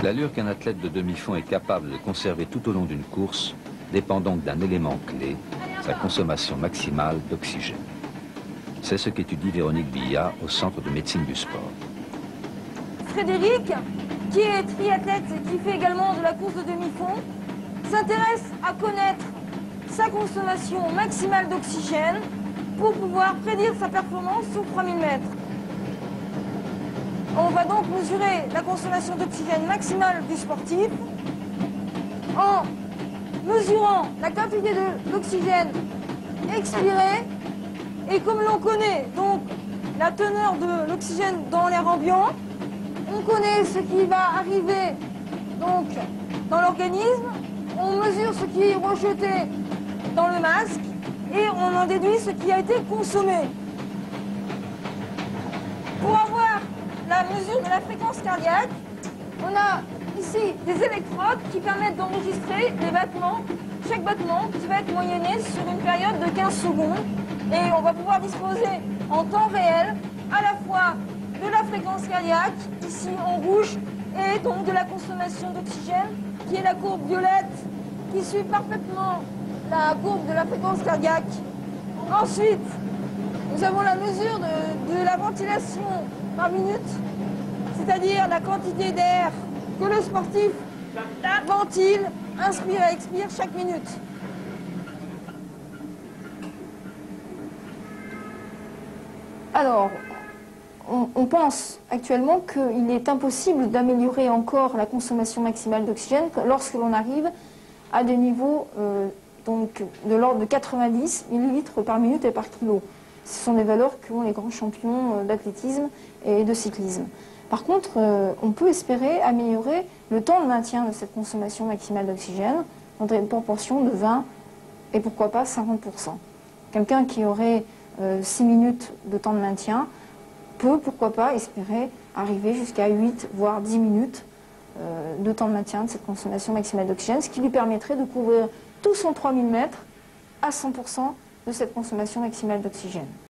L'allure qu'un athlète de demi-fond est capable de conserver tout au long d'une course dépend donc d'un élément clé, sa consommation maximale d'oxygène. C'est ce qu'étudie Véronique Billat au Centre de médecine du sport. Frédéric, qui est triathlète et qui fait également de la course de demi-fond, s'intéresse à connaître sa consommation maximale d'oxygène pour pouvoir prédire sa performance sur 3000 mètres. On va donc mesurer la consommation d'oxygène maximale du sportif en mesurant la quantité d'oxygène expiré et comme l'on connaît donc la teneur de l'oxygène dans l'air ambiant, on connaît ce qui va arriver donc dans l'organisme, on mesure ce qui est rejeté dans le masque et on en déduit ce qui a été consommé. Pour avoir la mesure de la fréquence cardiaque, on a ici des électrodes qui permettent d'enregistrer les battements, chaque battement qui va être moyenné sur une période de 15 secondes. Et on va pouvoir disposer en temps réel à la fois de la fréquence cardiaque, ici en rouge, et donc de la consommation d'oxygène, qui est la courbe violette, qui suit parfaitement la courbe de la fréquence cardiaque. Ensuite, nous avons la mesure de la ventilation par minute, c'est-à-dire la quantité d'air que le sportif ventile, inspire et expire chaque minute. Alors, on pense actuellement qu'il est impossible d'améliorer encore la consommation maximale d'oxygène lorsque l'on arrive à des niveaux donc, de l'ordre de 90 ml par minute et par kilo. Ce sont des valeurs qu'ont les grands champions d'athlétisme et de cyclisme. Par contre, on peut espérer améliorer le temps de maintien de cette consommation maximale d'oxygène dans une proportion de 20 et pourquoi pas 50%. Quelqu'un qui aurait 6 minutes de temps de maintien peut, pourquoi pas, espérer arriver jusqu'à 8 voire 10 minutes de temps de maintien de cette consommation maximale d'oxygène, ce qui lui permettrait de couvrir tout son 3000 mètres à 100% de cette consommation maximale d'oxygène.